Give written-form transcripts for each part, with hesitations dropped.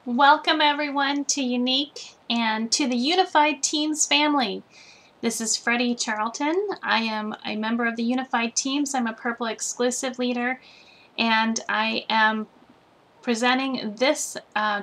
Welcome everyone to Unique and to the Unified Teams family. This is Freddie Charlton. I am a member of the Unified Teams. I'm a Purple exclusive leader, and I am presenting this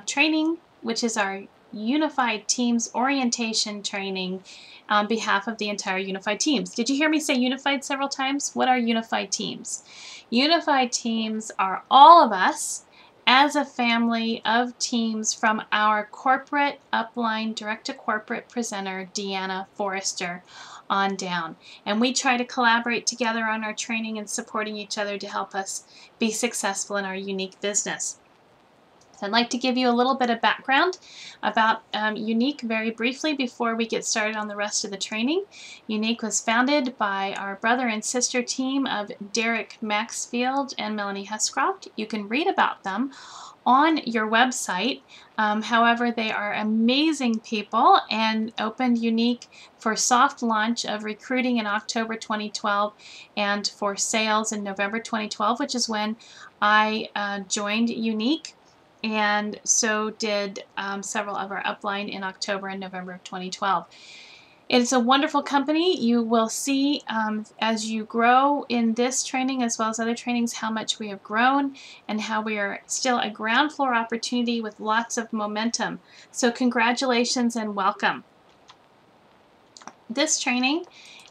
training, which is our Unified Teams orientation training on behalf of the entire Unified Teams. Did you hear me say Unified several times? What are Unified Teams? Unified Teams are all of us as a family of teams from our corporate upline direct-to-corporate presenter, Deanna Forrester, on down. And we try to collaborate together on our training and supporting each other to help us be successful in our unique business. So I'd like to give you a little bit of background about Unique very briefly before we get started on the rest of the training. Unique was founded by our brother and sister team of Derek Maxfield and Melanie Hescroft. You can read about them on your website. However, they are amazing people and opened Unique for soft launch of recruiting in October 2012 and for sales in November 2012, which is when I joined Unique. And so did several of our upline in October and November of 2012. It's a wonderful company. You will see as you grow in this training as well as other trainings how much we have grown and how we are still a ground floor opportunity with lots of momentum. So congratulations and welcome. This training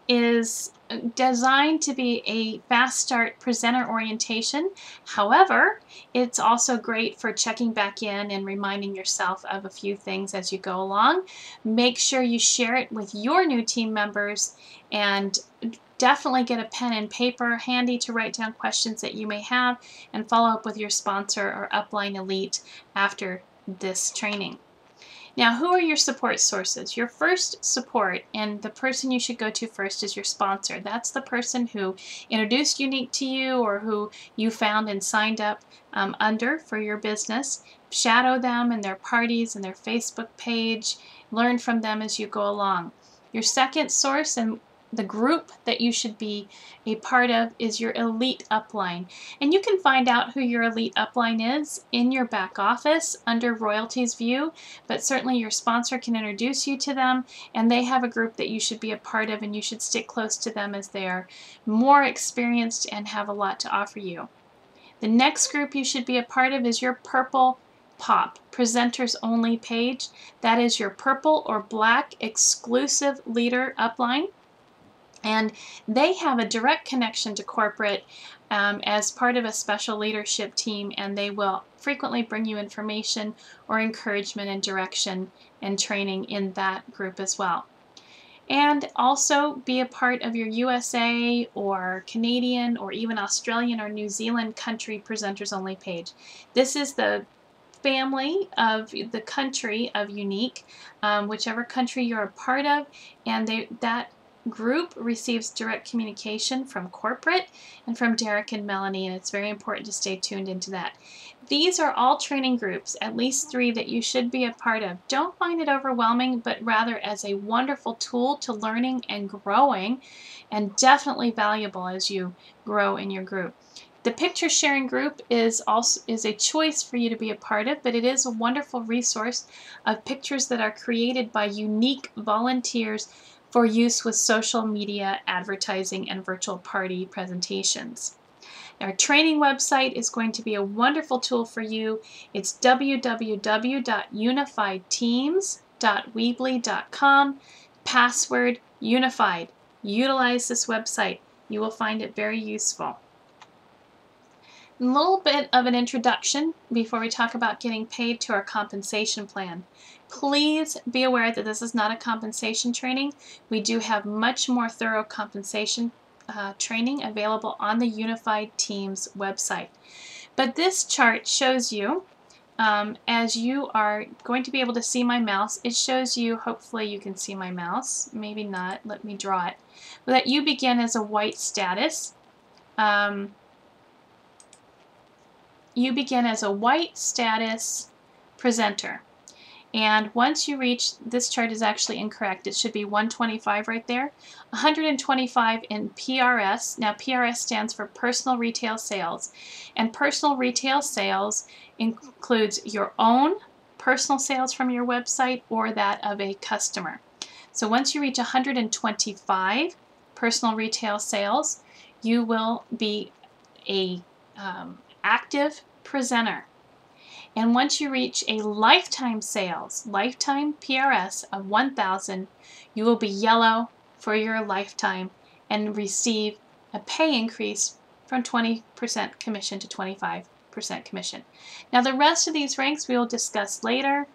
is designed to be a fast start presenter orientation. However, it's also great for checking back in and reminding yourself of a few things as you go along. Make sure you share it with your new team members and definitely get a pen and paper handy to write down questions that you may have and follow up with your sponsor or upline elite after this training. Now, who are your support sources? Your first support, and the person you should go to first, is your sponsor. That's the person who introduced Unique to you or who you found and signed up under for your business. Shadow them and their parties and their Facebook page. Learn from them as you go along. Your second source and the group that you should be a part of is your elite upline. And you can find out who your elite upline is in your back office under royalties view, but certainly your sponsor can introduce you to them, and they have a group that you should be a part of, and you should stick close to them as they are more experienced and have a lot to offer you. The next group you should be a part of is your Purple Pop, Presenters Only page. That is your purple or black exclusive leader upline. And they have a direct connection to corporate as part of a special leadership team, and they will frequently bring you information or encouragement and direction and training in that group as well. And also be a part of your USA or Canadian or even Australian or New Zealand country presenters only page. This is the family of the country of Unique, whichever country you're a part of, and that group receives direct communication from corporate and from Derek and Melanie, and it's very important to stay tuned into that. These are all training groups, at least 3 that you should be a part of. Don't find it overwhelming, but rather as a wonderful tool to learning and growing, and definitely valuable as you grow in your group. The picture sharing group is a choice for you to be a part of, but it is a wonderful resource of pictures that are created by unique volunteers for use with social media, advertising, and virtual party presentations. Our training website is going to be a wonderful tool for you. It's www.unifiedteams.weebly.com, password Unified. Utilize this website. You will find it very useful. A little bit of an introduction before we talk about getting paid to our compensation plan. Please be aware that this is not a compensation training. We do have much more thorough compensation training available on the Unified Teams website. But this chart shows you, as you are going to be able to see my mouse, it shows you, hopefully you can see my mouse, maybe not, let me draw it, that you begin as a white status. You begin as a white status presenter. And once you reach, this chart is actually incorrect. It should be 125 right there. 125 in PRS. Now PRS stands for personal retail sales. And personal retail sales includes your own personal sales from your website or that of a customer. So once you reach 125 personal retail sales, you will be a active presenter. And once you reach a lifetime sales, lifetime PRS of 1,000, you will be yellow for your lifetime and receive a pay increase from 20% commission to 25% commission. Now the rest of these ranks we will discuss later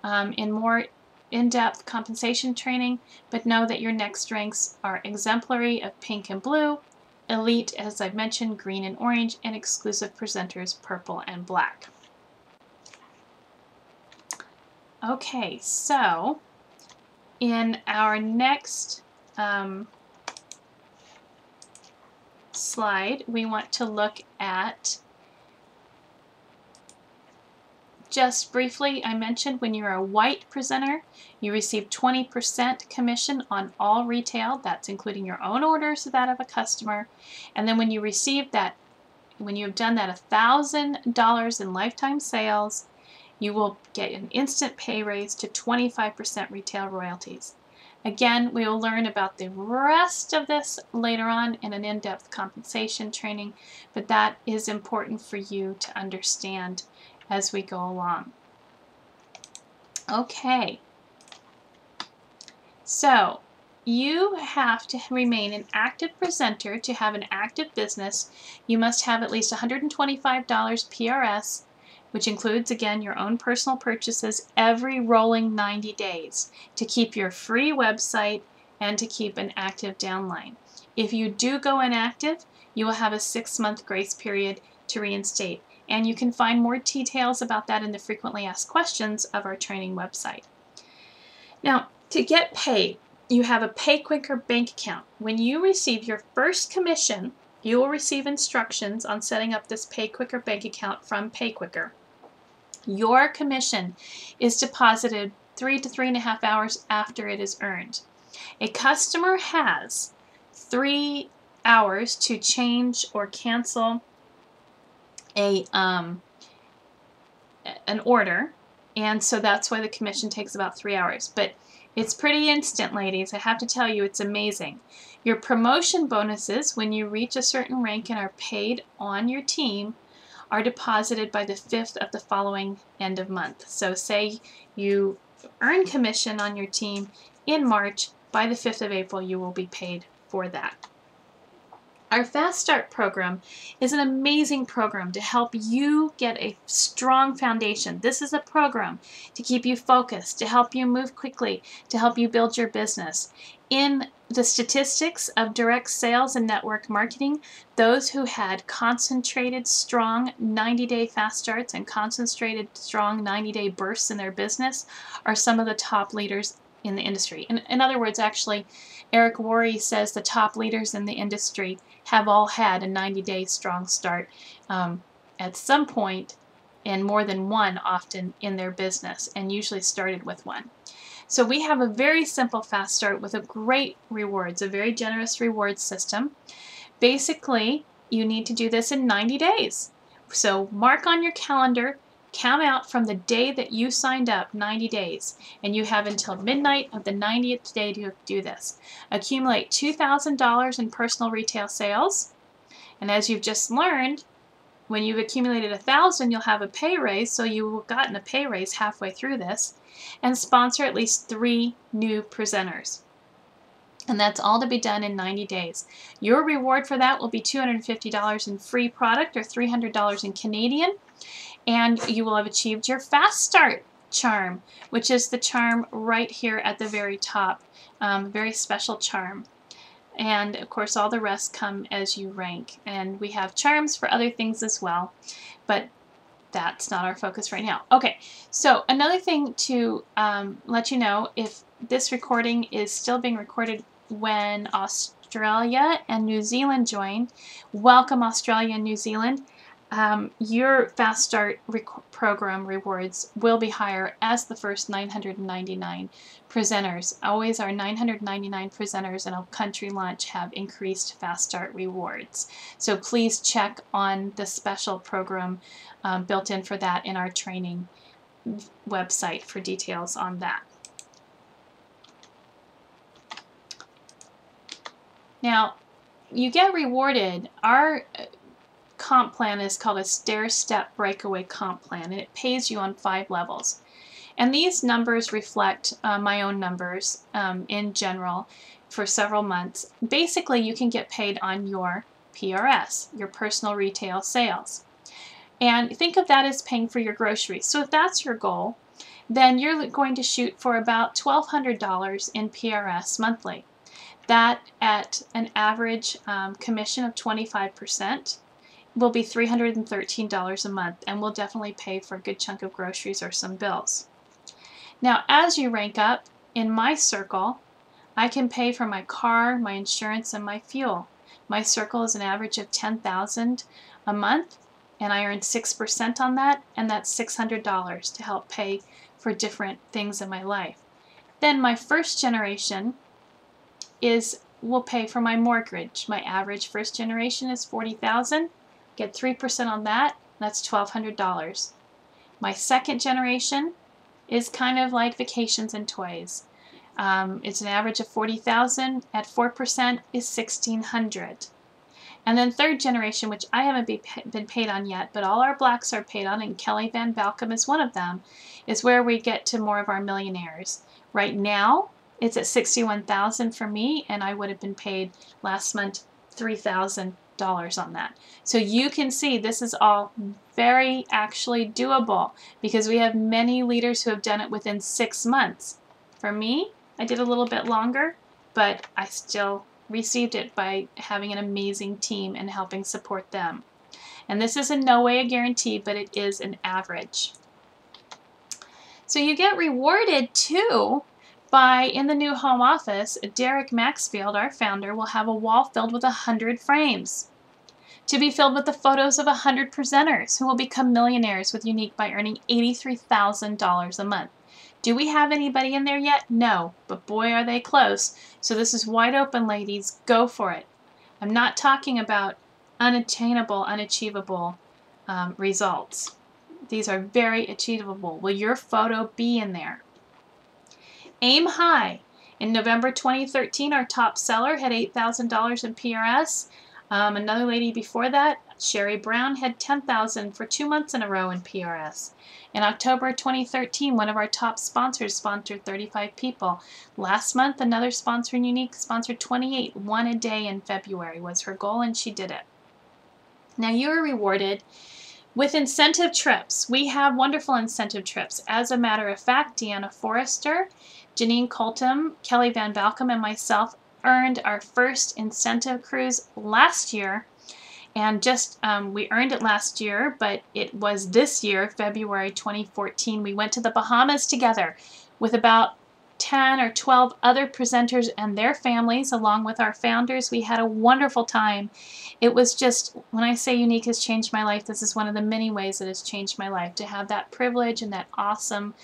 in more in-depth compensation training, but know that your next ranks are exemplary of pink and blue, elite, as I've mentioned, green and orange, and exclusive presenters, purple and black. Okay, so in our next slide, we want to look at, just briefly, I mentioned when you're a white presenter, you receive 20% commission on all retail. That's including your own orders or that of a customer. And then when you receive that, when you've done that $1,000 in lifetime sales, you will get an instant pay raise to 25% retail royalties. Again, we will learn about the rest of this later on in an in-depth compensation training, but that is important for you to understand as we go along. Okay, so you have to remain an active presenter to have an active business. You must have at least $125 PRS, which includes, again, your own personal purchases every rolling 90 days to keep your free website and to keep an active downline. If you do go inactive, you will have a 6-month grace period to reinstate. And you can find more details about that in the frequently asked questions of our training website. Now, to get paid, you have a Pay Quicker bank account. When you receive your first commission, you will receive instructions on setting up this Pay Quicker bank account from Pay Quicker. Your commission is deposited 3 to 3.5 hours after it is earned. A customer has 3 hours to change or cancel an order, and so that's why the commission takes about 3 hours. But it's pretty instant, ladies. I have to tell you, it's amazing. Your promotion bonuses, when you reach a certain rank and are paid on your team, are deposited by the 5th of the following end of month. So say you earn commission on your team in March, by the 5th of April you will be paid for that. Our Fast Start program is an amazing program to help you get a strong foundation. This is a program to keep you focused, to help you move quickly, to help you build your business. In the statistics of direct sales and network marketing, those who had concentrated, strong 90-day fast starts and concentrated, strong 90-day bursts in their business are some of the top leaders in the industry. In other words, actually, Eric Worre says the top leaders in the industry have all had a 90-day strong start at some point, and more than one often in their business, and usually started with one. So we have a very simple fast start with a great rewards, a very generous rewards system. Basically, you need to do this in 90 days. So mark on your calendar, count out from the day that you signed up, 90 days, and you have until midnight of the 90th day to do this. Accumulate $2,000 in personal retail sales, and as you've just learned, when you've accumulated 1,000, you'll have a pay raise, so you will have gotten a pay raise halfway through this, and sponsor at least 3 new presenters. And that's all to be done in 90 days. Your reward for that will be $250 in free product or $300 in Canadian, and you will have achieved your Fast Start charm, which is the charm right here at the very top. Very special charm. And of course all the rest come as you rank. And we have charms for other things as well, but that's not our focus right now. Okay, so another thing to let you know, if this recording is still being recorded when Australia and New Zealand join, welcome Australia and New Zealand. Your Fast Start program rewards will be higher as the first 999 presenters. Always our 999 presenters in a country launch have increased Fast Start rewards. So please check on the special program built in for that in our training website for details on that. Now, you get rewarded. Our comp plan is called a stair-step breakaway comp plan, and it pays you on 5 levels. And these numbers reflect my own numbers in general for several months. Basically, you can get paid on your PRS, your personal retail sales. And think of that as paying for your groceries. So if that's your goal, then you're going to shoot for about $1,200 in PRS monthly. That at an average commission of 25% will be $313 a month, and will definitely pay for a good chunk of groceries or some bills. Now, as you rank up in my circle, I can pay for my car, my insurance, and my fuel. My circle is an average of $10,000 a month, and I earn 6% on that, and that's $600 to help pay for different things in my life. Then my first generation will pay for my mortgage. My average first generation is $40,000. Get 3% on that, that's $1,200. My second generation is kind of like vacations and toys. It's an average of $40,000. At 4% is $1,600. And then third generation, which I haven't been paid on yet, but all our blacks are paid on, and Kelly Van Balcom is one of them, is where we get to more of our millionaires. Right now, it's at $61,000 for me, and I would have been paid last month $3,000 on that. So you can see this is all very actually doable, because we have many leaders who have done it within 6 months. For me, I did a little bit longer, but I still received it by having an amazing team and helping support them. And this is in no way a guarantee, but it is an average. So you get rewarded too by, in the new home office, Derek Maxfield, our founder, will have a wall filled with 100 frames to be filled with the photos of 100 presenters who will become millionaires with Younique by earning $83,000 a month. Do we have anybody in there yet? No, but boy are they close. So this is wide open, ladies. Go for it. I'm not talking about unattainable, unachievable results. These are very achievable. Will your photo be in there? Aim high. In November 2013, our top seller had $8,000 in PRS. Another lady before that, Sherry Brown, had $10,000 for 2 months in a row in PRS. In October 2013, one of our top sponsors sponsored 35 people. Last month, another sponsor in Younique sponsored 28. 1 a day in February was her goal, and she did it. Now you are rewarded with incentive trips. We have wonderful incentive trips. As a matter of fact, Deanna Forrester, Janine Colton, Kelly Van Balcom, and myself earned our first incentive cruise last year. And we earned it last year, but it was this year, February 2014. We went to the Bahamas together with about 10 or 12 other presenters and their families, along with our founders. We had a wonderful time. It was just, when I say Younique has changed my life, this is one of the many ways it has changed my life, to have that privilege and that awesome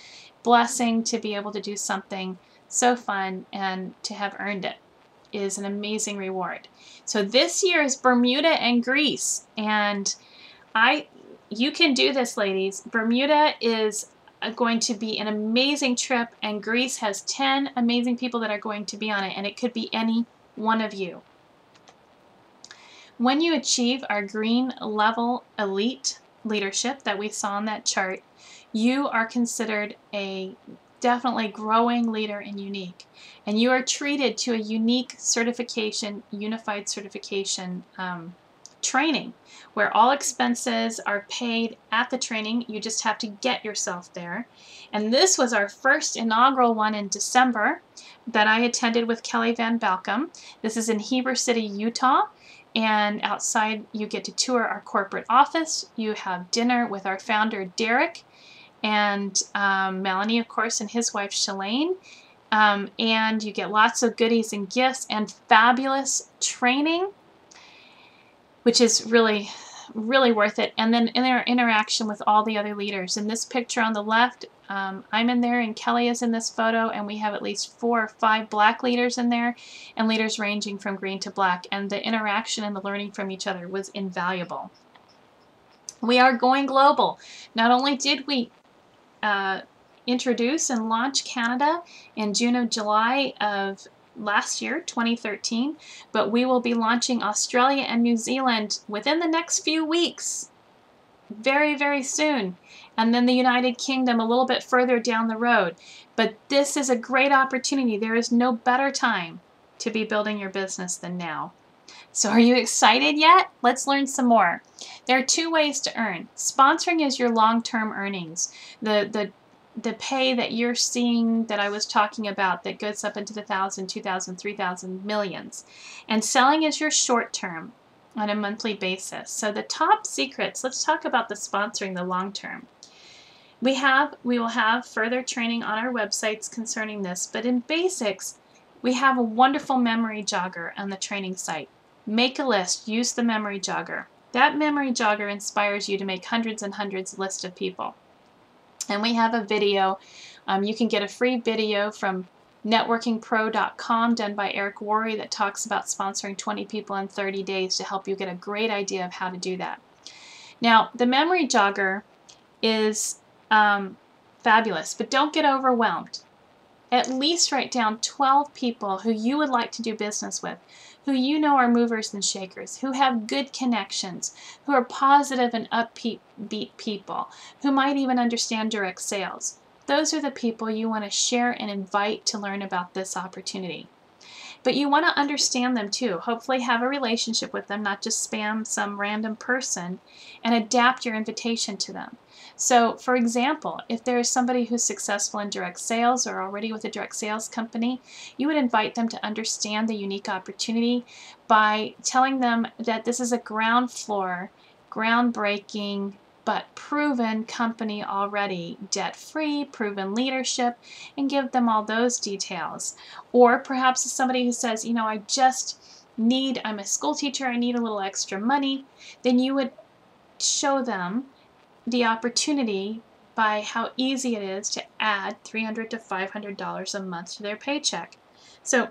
blessing to be able to do something so fun and to have earned it is an amazing reward. So this year is Bermuda and Greece, and you can do this, ladies. Bermuda is going to be an amazing trip, and Greece has 10 amazing people that are going to be on it, and it could be any one of you. When you achieve our green level elite leadership that we saw on that chart, you are considered a definitely growing leader in Younique, and you are treated to a Younique certification, Younified certification training, where all expenses are paid at the training. You just have to get yourself there. And this was our first inaugural one in December that I attended with Kelly Van Balcom. This is in Heber City, Utah. And outside, you get to tour our corporate office. You have dinner with our founder, Derek, and Melanie, of course, and his wife, Shalane. And you get lots of goodies and gifts and fabulous training, which is really, really worth it. And then interaction with all the other leaders. In this picture on the left, I'm in there and Kelly is in this photo, and we have at least 4 or 5 black leaders in there, and leaders ranging from green to black. And the interaction and the learning from each other was invaluable. We are going global. Not only did we introduce and launch Canada in June or July of last year, 2013, but we will be launching Australia and New Zealand within the next few weeks, very, very soon, and then the United Kingdom a little bit further down the road. But this is a great opportunity. There is no better time to be building your business than now. So are you excited yet? Let's learn some more. There are two ways to earn. Sponsoring is your long-term earnings. The pay that you're seeing that I was talking about that goes up into the 1,000, 2,000, 3,000 millions. And selling is your short-term on a monthly basis. So the top secrets, let's talk about the sponsoring, the long-term. We will have further training on our websites concerning this, but in basics, we have a wonderful memory jogger on the training site. Make a list, use the memory jogger. That memory jogger inspires you to make hundreds and hundreds list of people. And we have a video. You can get a free video from networkingpro.com done by Eric Worre that talks about sponsoring 20 people in 30 days to help you get a great idea of how to do that. Now, the memory jogger is fabulous, but don't get overwhelmed. At least write down 12 people who you would like to do business with, who you know are movers and shakers, who have good connections, who are positive and upbeat people, who might even understand direct sales. Those are the people you want to share and invite to learn about this opportunity. But you want to understand them too. Hopefully have a relationship with them, not just spam some random person, and adapt your invitation to them. So, for example, if there is somebody who's successful in direct sales or already with a direct sales company, you would invite them to understand the unique opportunity by telling them that this is a ground floor, groundbreaking, but proven company already, debt-free, proven leadership, and give them all those details. Or perhaps somebody who says, you know, I'm a school teacher, I need a little extra money, then you would show them the opportunity by how easy it is to add $300 to $500 a month to their paycheck. So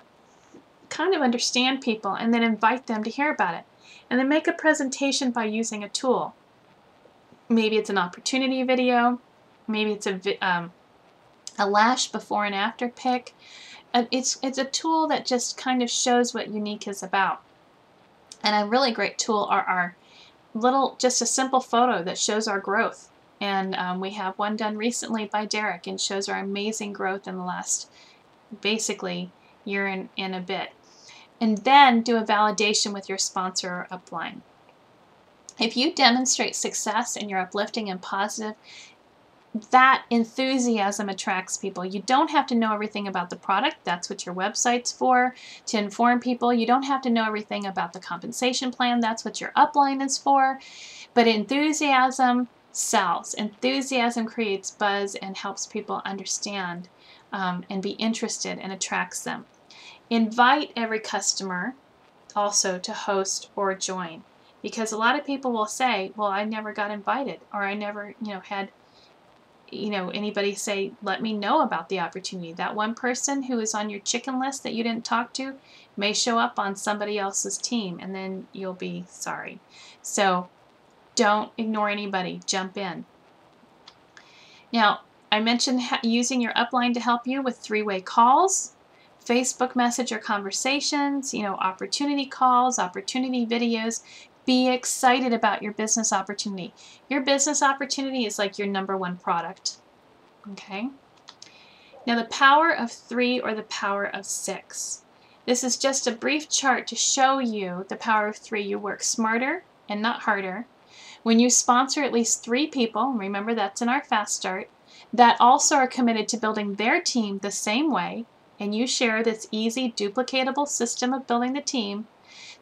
kind of understand people and then invite them to hear about it. And then make a presentation by using a tool. Maybe it's an opportunity video, maybe it's a lash before and after pic. It's a tool that just kind of shows what Younique is about. And a really great tool are our just a simple photo that shows our growth. And we have one done recently by Derek and shows our amazing growth in the last basically year and a bit. And then do a validation with your sponsor or upline. If you demonstrate success and you're uplifting and positive, that enthusiasm attracts people. You don't have to know everything about the product. That's what your website's for, to inform people. You don't have to know everything about the compensation plan. That's what your upline is for. But enthusiasm sells. Enthusiasm creates buzz and helps people understand and be interested and attracts them. Invite every customer also to host or join. Because a lot of people will say, well, I never got invited, or I never, had, anybody say, let me know about the opportunity. That one person who is on your chicken list that you didn't talk to may show up on somebody else's team, and then you'll be sorry. So don't ignore anybody. Jump in. Now, I mentioned using your upline to help you with three-way calls, Facebook Messenger conversations, opportunity calls, opportunity videos. Be excited about your business opportunity. Your business opportunity is like your #1 product. Okay? Now the power of 3 or the power of 6. This is just a brief chart to show you the power of 3. You work smarter and not harder. When you sponsor at least 3 people, remember that's in our fast start, that also are committed to building their team the same way, and you share this easy, duplicatable system of building the team,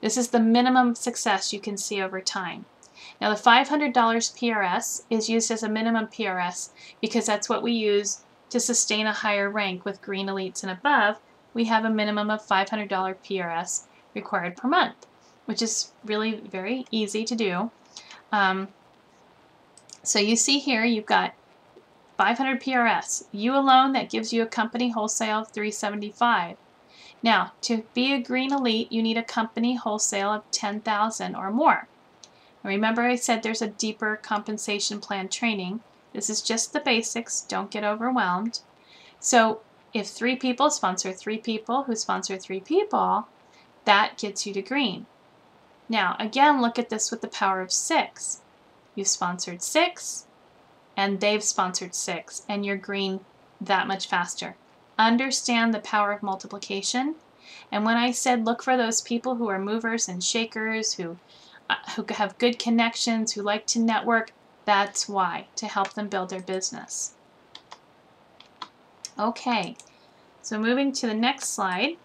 this is the minimum success you can see over time. Now the $500 PRS is used as a minimum PRS because that's what we use to sustain a higher rank with green elites and above. We have a minimum of $500 PRS required per month, which is really very easy to do. So you see here you've got 500 PRS. You alone, that gives you a company wholesale of $375. Now, to be a green elite, you need a company wholesale of $10,000 or more. Remember I said there's a deeper compensation plan training This is just the basics. Don't get overwhelmed. So if 3 people sponsor 3 people who sponsor 3 people, that gets you to green. Now, again, look at this with the power of 6. You've sponsored 6, and they've sponsored 6, and you're green that much faster. Understand the power of multiplication. And when I said look for those people who are movers and shakers, who have good connections, who like to network, that's why, to help them build their business. Okay, so moving to the next slide,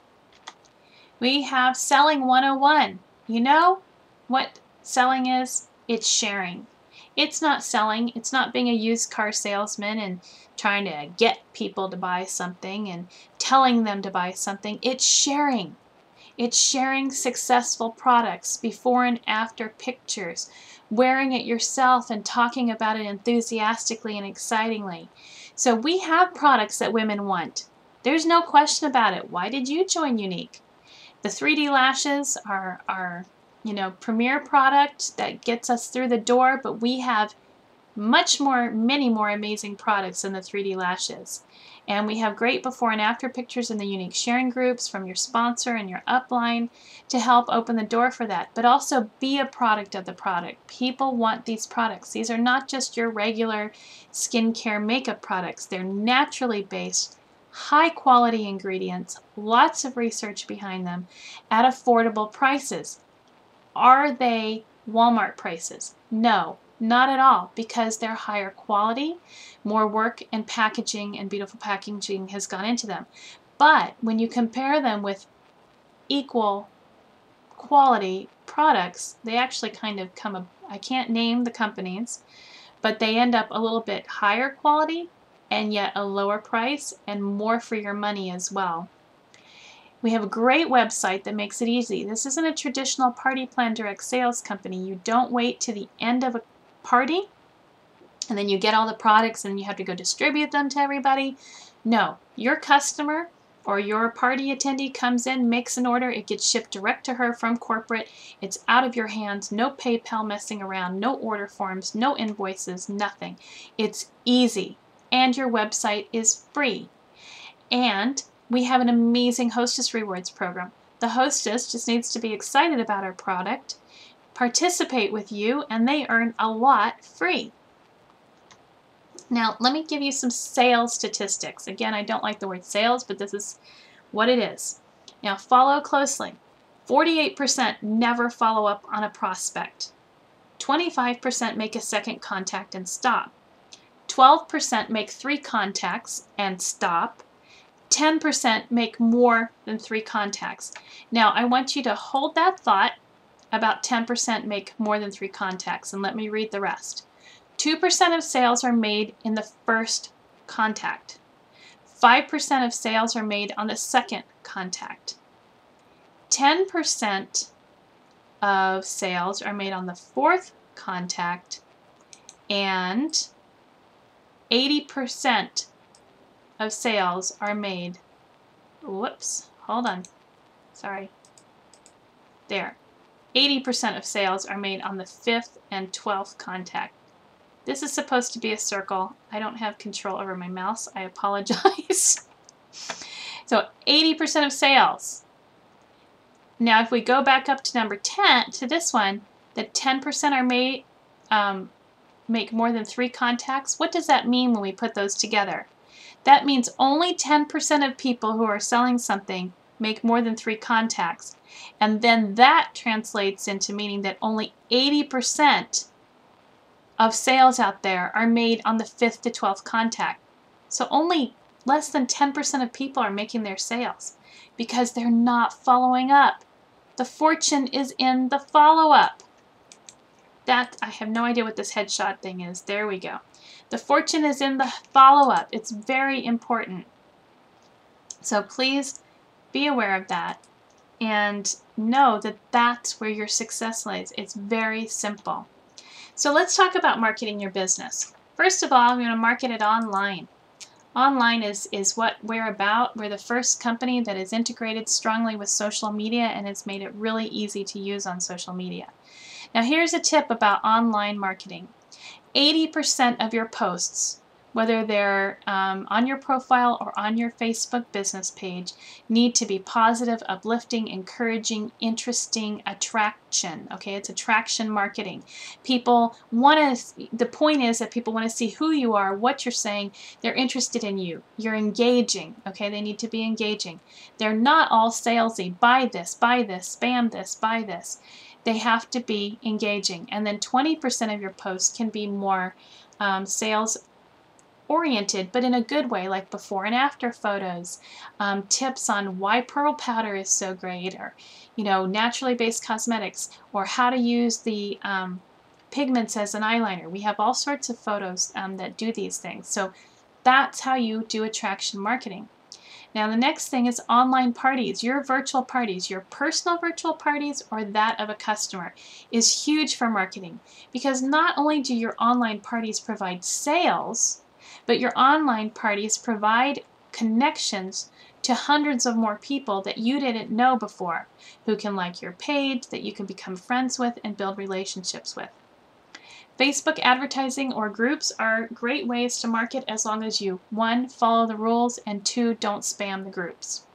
we have Selling 101. You know what selling is? It's sharing. It's not selling. It's not being a used car salesman and trying to get people to buy something and telling them to buy something. It's sharing. It's sharing successful products, before and after pictures, wearing it yourself and talking about it enthusiastically and excitingly. So we have products that women want. There's no question about it. Why did you join Younique? The 3D lashes are premier product that gets us through the door, but we have many more amazing products than the 3D lashes. And we have great before and after pictures in the Younique sharing groups from your sponsor and your upline to help open the door for that. But also be a product of the product. People want these products. These are not just your regular skincare makeup products. They're naturally based, high quality ingredients, lots of research behind them at affordable prices. Are they Walmart prices? No. Not at all, because they're higher quality, more work and packaging and beautiful packaging has gone into them. But when you compare them with equal quality products, they actually kind of come up, I can't name the companies, but they end up a little bit higher quality and yet a lower price and more for your money as well. We have a great website that makes it easy. This isn't a traditional party plan direct sales company. You don't wait to the end of a party and then you get all the products and you have to go distribute them to everybody. No, your customer or your party attendee comes in, makes an order, it gets shipped direct to her from corporate. It's out of your hands, no PayPal messing around, no order forms, no invoices, nothing. It's easy, and your website is free. And we have an amazing Hostess Rewards program. The hostess just needs to be excited about our product, participate with you, and they earn a lot free. Now, let me give you some sales statistics. Again, I don't like the word sales, but this is what it is. Now, follow closely. 48% never follow up on a prospect. 25% make a second contact and stop. 12% make 3 contacts and stop. 10% make more than 3 contacts. Now, I want you to hold that thought. About 10% make more than 3 contacts, and let me read the rest. 2% of sales are made in the first contact. 5% of sales are made on the second contact. 10% of sales are made on the 4th contact, and 80% of sales are made, there. 80% of sales are made on the 5th and 12th contact. This is supposed to be a circle. I don't have control over my mouse. I apologize. So 80% of sales. Now if we go back up to number 10, to this one, that 10% are made, make more than 3 contacts. What does that mean when we put those together? That means only 10% of people who are selling something make more than 3 contacts. And then that translates into meaning that only 80% of sales out there are made on the 5th to 12th contact. So only less than 10% of people are making their sales because they're not following up. The fortune is in the follow-up. That, I have no idea what this headshot thing is. There we go. The fortune is in the follow-up. It's very important. So please be aware of that and know that that's where your success lies. It's very simple. So let's talk about marketing your business. First of all, I'm going to market it online. Online is what we're about. We're the first company that is integrated strongly with social media and has made it really easy to use on social media. Now here's a tip about online marketing. 80% of your posts, whether they're on your profile or on your Facebook business page, need to be positive, uplifting, encouraging, interesting, attraction. Okay, it's attraction marketing. People want to, the point is that people want to see who you are, what you're saying. They're interested in you. You're engaging. Okay, they need to be engaging. They're not all salesy. Buy this, spam this, buy this. They have to be engaging. And then 20% of your posts can be more sales oriented, but in a good way, like before and after photos, tips on why pearl powder is so great, or naturally based cosmetics, or how to use the pigments as an eyeliner. We have all sorts of photos that do these things. So that's how you do attraction marketing. Now the next thing is online parties. Your virtual parties, your personal virtual parties or that of a customer, is huge for marketing, because not only do your online parties provide sales, but your online parties provide connections to hundreds of more people that you didn't know before, who can like your page, that you can become friends with and build relationships with. Facebook advertising or groups are great ways to market, as long as you, 1, follow the rules, and 2, don't spam the groups.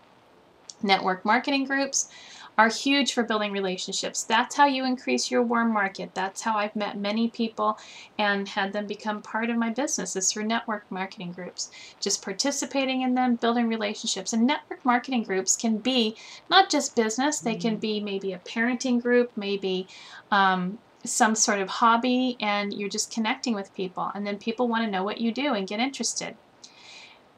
Network marketing groups are huge for building relationships. That's how you increase your warm market. That's how I've met many people and had them become part of my business, is through network marketing groups. Just participating in them, building relationships. And network marketing groups can be not just business, they can be maybe a parenting group, maybe some sort of hobby, and you're just connecting with people, and then people want to know what you do and get interested.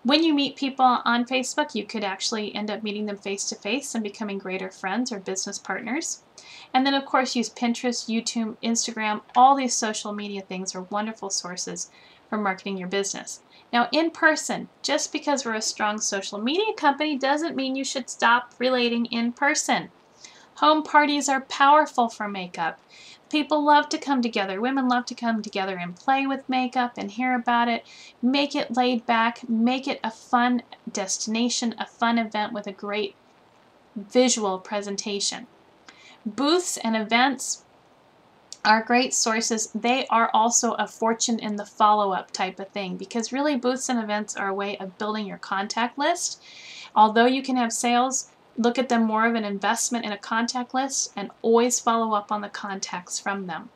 When you meet people on Facebook, you could actually end up meeting them face to face and becoming greater friends or business partners. And then of course use Pinterest, YouTube, Instagram. All these social media things are wonderful sources for marketing your business. Now in person, just because we're a strong social media company doesn't mean you should stop relating in person. Home parties are powerful for makeup. People love to come together. Women love to come together and play with makeup and hear about it. Make it laid back. Make it a fun destination, a fun event with a great visual presentation. Booths and events are great sources. They are also a fortune in the follow-up type of thing, because really booths and events are a way of building your contact list. Although you can have sales, look at them more of an investment in a contact list, and always follow up on the contacts from them.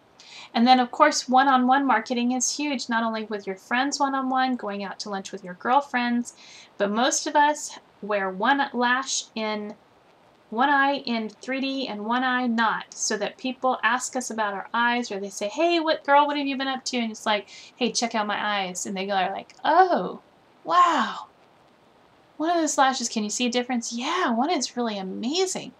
And then of course one-on-one marketing is huge, not only with your friends one-on-one, going out to lunch with your girlfriends, but most of us wear one lash in one eye in 3D and one eye not, so that people ask us about our eyes, or they say, hey, what have you been up to? And it's like, hey, check out my eyes. And they go like, oh, wow. One of those lashes, can you see a difference? Yeah, one is really amazing.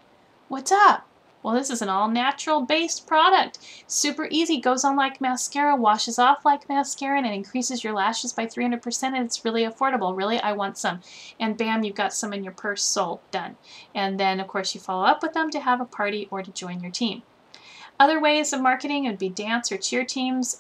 What's up? Well, this is an all-natural based product. Super easy, goes on like mascara, washes off like mascara, and it increases your lashes by 300%, and it's really affordable. Really, I want some. And bam, you've got some in your purse, sold, done. And then, of course, you follow up with them to have a party or to join your team. Other ways of marketing would be dance or cheer teams.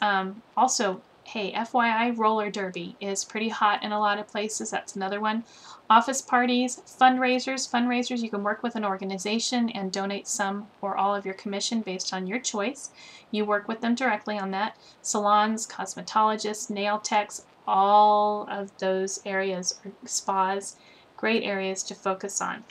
Also, hey, FYI, roller derby is pretty hot in a lot of places. That's another one. Office parties, fundraisers. You can work with an organization and donate some or all of your commission based on your choice. You work with them directly on that. Salons, cosmetologists, nail techs, all of those areas, or spas, great areas to focus on.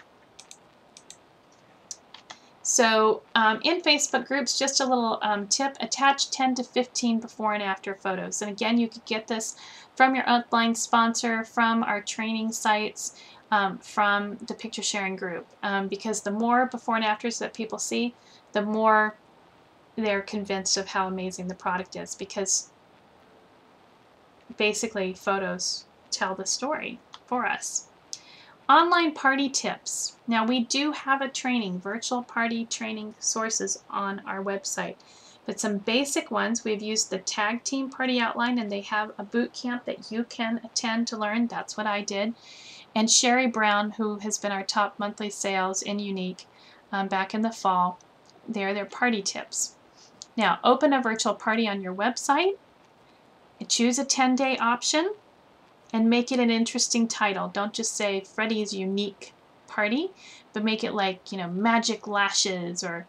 So in Facebook groups, just a little tip, attach 10 to 15 before and after photos. And again, you could get this from your upline sponsor, from our training sites, from the picture sharing group. Because the more before and afters that people see, the more they're convinced of how amazing the product is, because basically photos tell the story for us. Online party tips. Now we do have a training, virtual party training sources on our website, but some basic ones, we've used the Tag Team Party Outline, and they have a boot camp that you can attend to learn. That's what I did. And Sherry Brown, who has been our top monthly sales in Younique back in the fall, they're their party tips. Now open a virtual party on your website and choose a 10-day option. And make it an interesting title. Don't just say Freddie's Younique Party, but make it like, magic lashes, or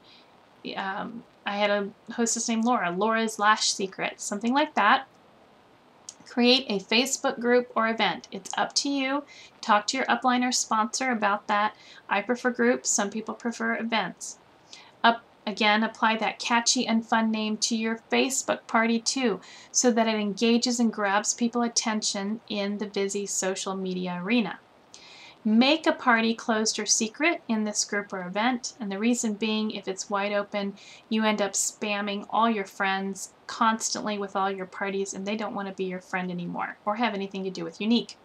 I I had a hostess named Laura, Laura's Lash Secret, something like that. Create a Facebook group or event. It's up to you. Talk to your upline or sponsor about that. I prefer groups. Some people prefer events. Again, apply that catchy and fun name to your Facebook party too, so that it engages and grabs people's attention in the busy social media arena. Make a party closed or secret in this group or event, and the reason being, if it's wide open, you end up spamming all your friends constantly with all your parties, and they don't want to be your friend anymore or have anything to do with Younique.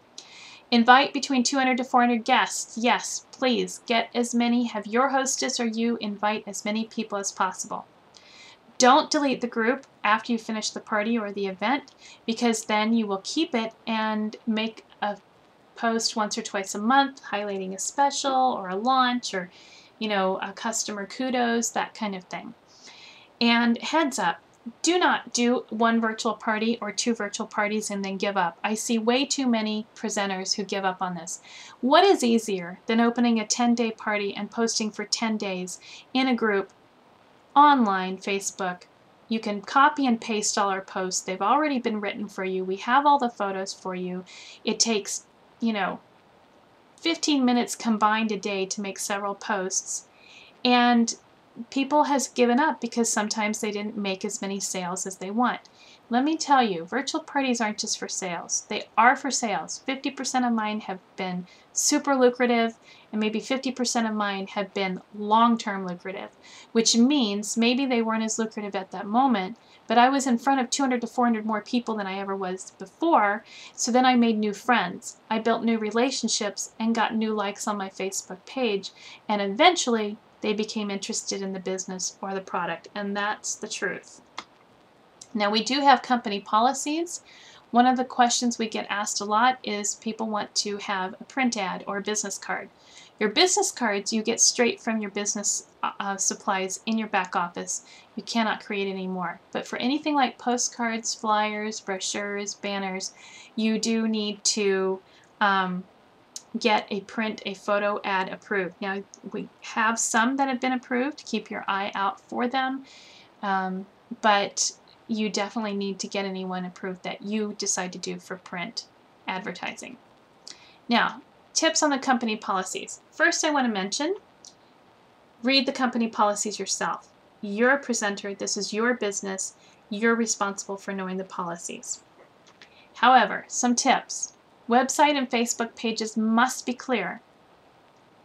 Invite between 200 to 400 guests. Yes, please get as many. Have your hostess or you invite as many people as possible. Don't delete the group after you finish the party or the event, because then you will keep it and make a post once or twice a month highlighting a special or a launch or, a customer kudos, that kind of thing. And heads up, do not do one virtual party or 2 virtual parties and then give up. I see way too many presenters who give up on this. What is easier than opening a 10-day party and posting for 10 days in a group, online, Facebook? You can copy and paste all our posts. They've already been written for you. We have all the photos for you. It takes, 15 minutes combined a day to make several posts. And people has given up because sometimes they didn't make as many sales as they want. Let me tell you, virtual parties aren't just for sales. They are for sales. 50% of mine have been super lucrative, and maybe 50% of mine have been long-term lucrative, which means maybe they weren't as lucrative at that moment, but I was in front of 200 to 400 more people than I ever was before, so then I made new friends. I built new relationships and got new likes on my Facebook page, and eventually they became interested in the business or the product, and that's the truth. Now, we do have company policies. One of the questions we get asked a lot is people want to have a print ad or a business card. Your business cards you get straight from your business supplies in your back office. You cannot create anymore. But for anything like postcards, flyers, brochures, banners, you do need to get a photo ad approved. Now, we have some that have been approved. Keep your eye out for them. But you definitely need to get anyone approved that you decide to do for print advertising. Now, tips on the company policies. First, I want to mention, read the company policies yourself. You're a presenter. This is your business. You're responsible for knowing the policies. However, some tips. Website and Facebook pages must be clear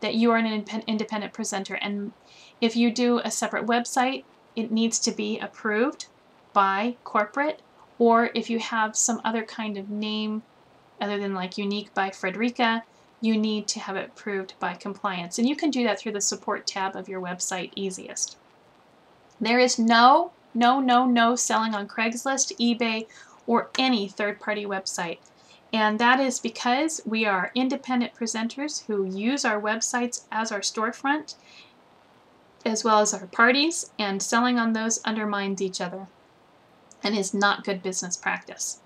that you are an independent presenter, and if you do a separate website, it needs to be approved by corporate, or if you have some other kind of name other than like Younique by Frederica, you need to have it approved by compliance, and you can do that through the support tab of your website easiest. There is no selling on Craigslist, eBay, or any third-party website. And that is because we are independent presenters who use our websites as our storefront, as well as our parties, and selling on those undermines each other and is not good business practice.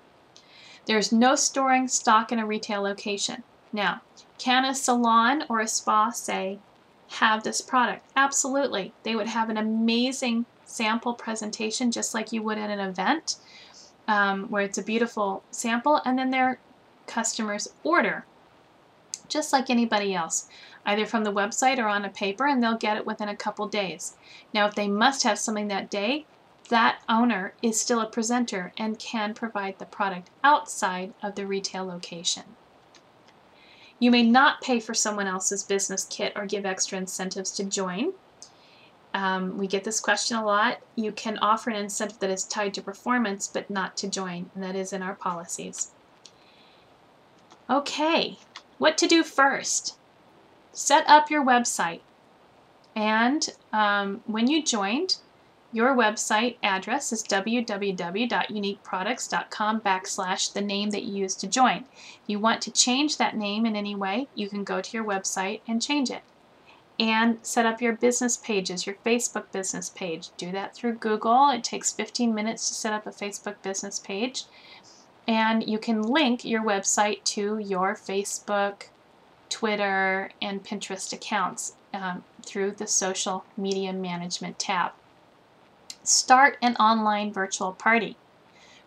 There's no storing stock in a retail location. Now, can a salon or a spa, say, have this product? Absolutely. They would have an amazing sample presentation, just like you would at an event, where it's a beautiful sample, and then their customers order, just like anybody else, either from the website or on a paper, and they'll get it within a couple days. Now, if they must have something that day, that owner is still a presenter and can provide the product outside of the retail location. You may not pay for someone else's business kit or give extra incentives to join. We get this question a lot. You can offer an incentive that is tied to performance, but not to join, and that is in our policies. Okay, what to do first? Set up your website, and when you joined, your website address is www.youniqueproducts.com/the name that you used to join. If you want to change that name in any way, you can go to your website and change it. And set up your business pages, your Facebook business page. Do that through Google. It takes 15 minutes to set up a Facebook business page. And you can link your website to your Facebook, Twitter, and Pinterest accounts through the social media management tab. Start an online virtual party.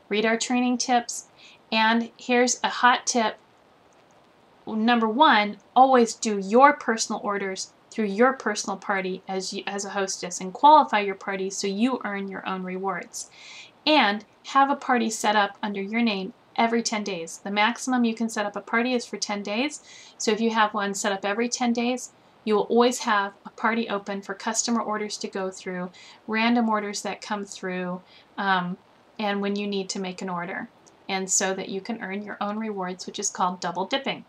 Read our training tips, and here's a hot tip. Number one, always do your personal orders through your personal party as a hostess, and qualify your party so you earn your own rewards. And have a party set up under your name every 10 days. The maximum you can set up a party is for 10 days. So if you have one set up every 10 days, you will always have a party open for customer orders to go through, random orders that come through, and when you need to make an order. And so that you can earn your own rewards, which is called double dipping.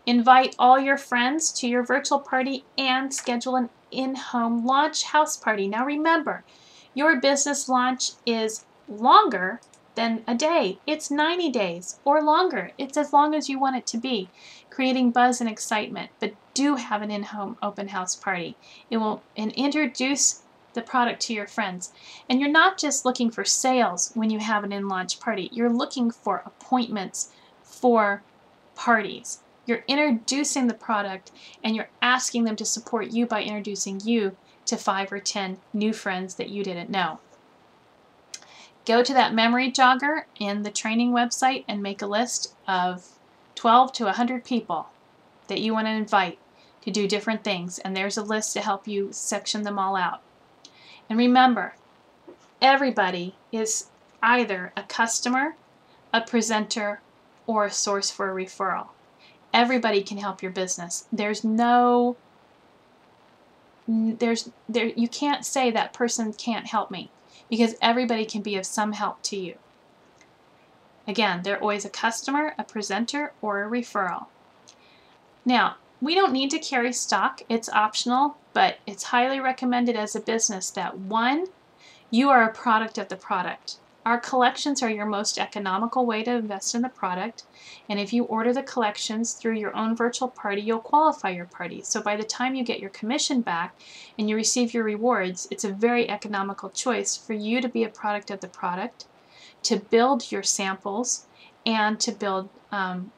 Invite all your friends to your virtual party and schedule an in-home launch house party. Now remember, your business launch is longer than a day. It's 90 days or longer. It's as long as you want it to be, creating buzz and excitement. But do have an in-home open house party. It will introduce the product to your friends. And you're not just looking for sales when you have an in-launch party. You're looking for appointments for parties. You're introducing the product, and you're asking them to support you by introducing you to 5 or 10 new friends that you didn't know. Go to that memory jogger in the training website and make a list of 12 to 100 people that you want to invite to do different things, and there's a list to help you section them all out. And remember, everybody is either a customer, a presenter, or a source for a referral. Everybody can help your business. You can't say that person can't help me, because everybody can be of some help to you. Again, they're always a customer, a presenter, or a referral. Now, we don't need to carry stock. It's optional, but it's highly recommended as a business that, one, you are a product of the product. Our collections are your most economical way to invest in the product, and if you order the collections through your own virtual party, you'll qualify your party. So by the time you get your commission back and you receive your rewards, it's a very economical choice for you to be a product of the product, to build your samples, and to build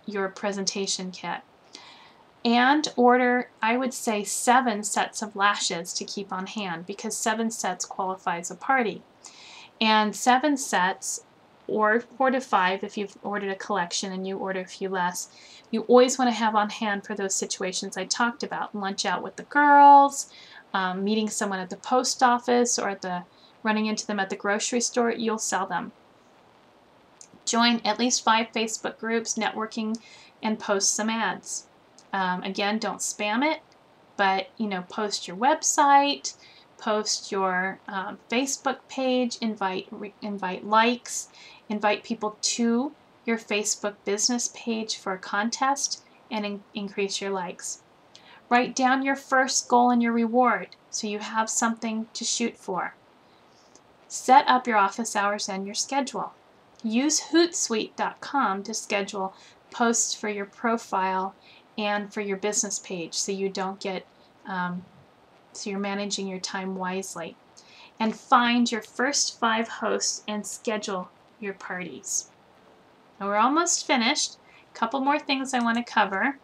your presentation kit. And order, I would say, 7 sets of lashes to keep on hand, because 7 sets qualifies a party. And 7 sets, or 4 to 5 if you've ordered a collection and you order a few less, you always want to have on hand for those situations I talked about. Lunch out with the girls, meeting someone at the post office, or running into them at the grocery store. You'll sell them. Join at least 5 Facebook groups, networking, and post some ads. Again, don't spam it, but post your website, post your Facebook page, invite likes, invite people to your Facebook business page for a contest, and increase your likes. Write down your first goal and your reward so you have something to shoot for. Set up your office hours and your schedule. Use Hootsuite.com to schedule posts for your profile and for your business page, so you don't get so you're managing your time wisely. And find your first 5 hosts and schedule your parties. Now we're almost finished. A couple more things I want to cover.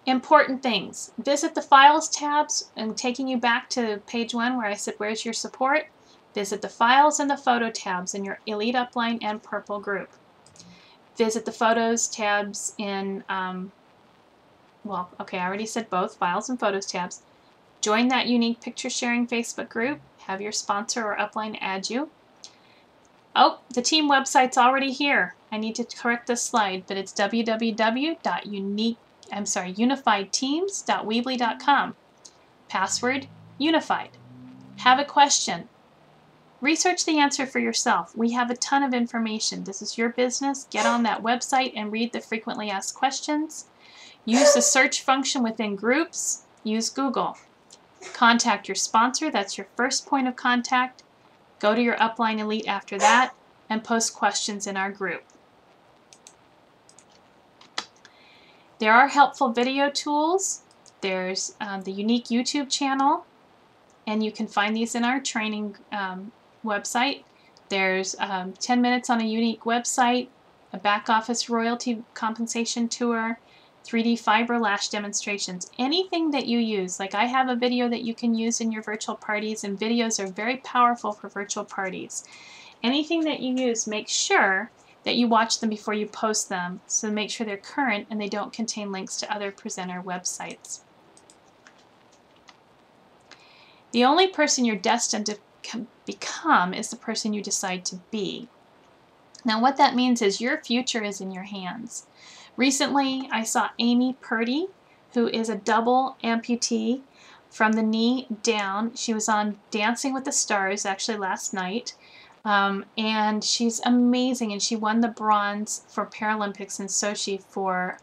Important things. Visit the Files tabs. I'm taking you back to page 1 where I said, where's your support? Visit the Files and the Photo tabs in your Elite Upline and Purple group. Visit the Photos tabs in, I already said both, Files and Photos tabs. Join that unique picture sharing Facebook group. Have your sponsor or upline add you. Oh, the team website's already here. I need to correct this slide, but it's www.unifiedteams.weebly.com. Password, Younified. Have a question. Research the answer for yourself. We have a ton of information. This is your business. Get on that website and read the frequently asked questions. Use the search function within groups. Use Google. Contact your sponsor. That's your first point of contact. Go to your Upline Elite after that, and post questions in our group. There are helpful video tools. There's the unique YouTube channel, and you can find these in our training website. There's 10 minutes on a unique website, a back office royalty compensation tour, 3D fiber lash demonstrations, anything that you use. Like I have a video that you can use in your virtual parties, and videos are very powerful for virtual parties. Anything that you use, make sure that you watch them before you post them, so make sure they're current and they don't contain links to other presenter websites. The only person you're destined to become is the person you decide to be. Now what that means is your future is in your hands. Recently I saw Amy Purdy, who is a double amputee from the knee down. She was on Dancing with the Stars actually last night. And she's amazing, and she won the bronze for Paralympics in Sochi for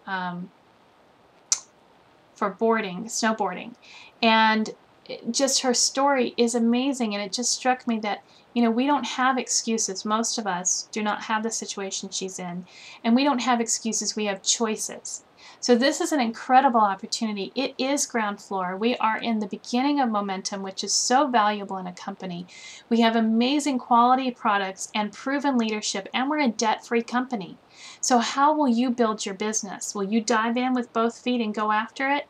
snowboarding. And just her story is amazing, and it just struck me that, you know, we don't have excuses. Most of us do not have the situation she's in, and we don't have excuses. We have choices. So this is an incredible opportunity. It is ground floor. We are in the beginning of momentum, which is so valuable in a company. We have amazing quality products and proven leadership, and we're a debt-free company. So how will you build your business? Will you dive in with both feet and go after it?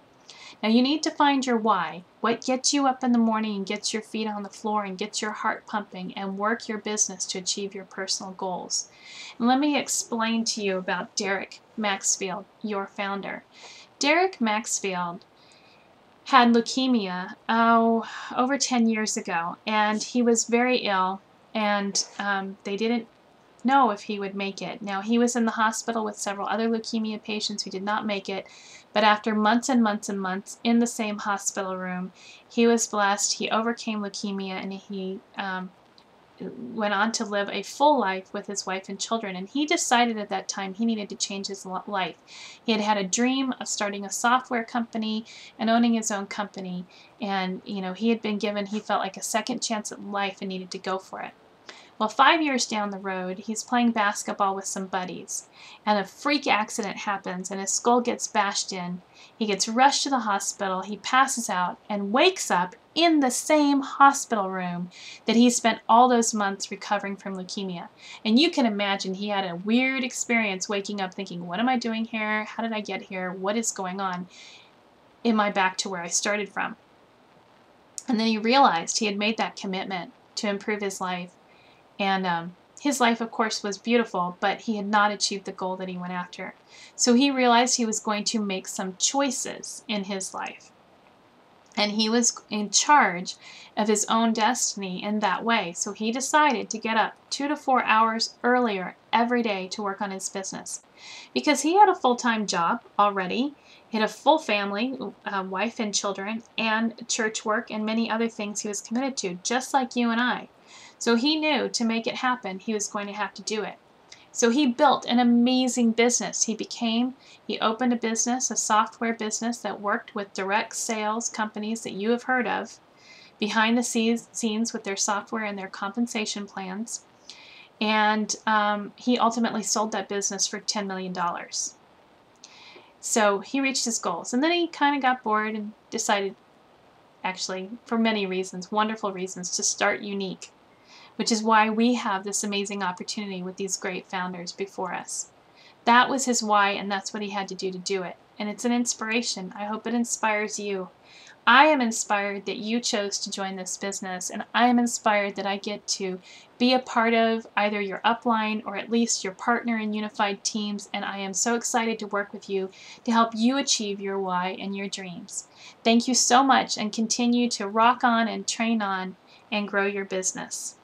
Now you need to find your why. What gets you up in the morning and gets your feet on the floor and gets your heart pumping and work your business to achieve your personal goals. And let me explain to you about Derek Maxfield, your founder. Derek Maxfield had leukemia over 10 years ago, and he was very ill, and they didn't know if he would make it. Now, he was in the hospital with several other leukemia patients who did not make it, but after months and months and months in the same hospital room, he was blessed. He overcame leukemia, and he went on to live a full life with his wife and children. And he decided at that time he needed to change his life. He had had a dream of starting a software company and owning his own company, and you know, he had been given, he felt like, a second chance at life and needed to go for it. Well, 5 years down the road, he's playing basketball with some buddies, and a freak accident happens, and his skull gets bashed in. He gets rushed to the hospital, he passes out, and wakes up in the same hospital room that he spent all those months recovering from leukemia. And you can imagine he had a weird experience waking up thinking, what am I doing here? How did I get here? What is going on? Am I back to where I started from? And then he realized he had made that commitment to improve his life. And his life, of course, was beautiful, but he had not achieved the goal that he went after. So he realized he was going to make some choices in his life. And he was in charge of his own destiny in that way. So he decided to get up 2 to 4 hours earlier every day to work on his business. Because he had a full-time job already. He had a full family, wife and children, and church work, and many other things he was committed to, just like you and I. So he knew to make it happen, he was going to have to do it. So he built an amazing business. He opened a business, a software business that worked with direct sales companies that you have heard of, behind the scenes with their software and their compensation plans. And he ultimately sold that business for $10 million. So he reached his goals. And then he kind of got bored and decided, actually, for many reasons, wonderful reasons, to start Younique, which is why we have this amazing opportunity with these great founders before us. That was his why, and that's what he had to do it. And it's an inspiration. I hope it inspires you. I am inspired that you chose to join this business, and I am inspired that I get to be a part of either your upline or at least your partner in Younified teams, and I am so excited to work with you to help you achieve your why and your dreams. Thank you so much, and continue to rock on and train on and grow your business.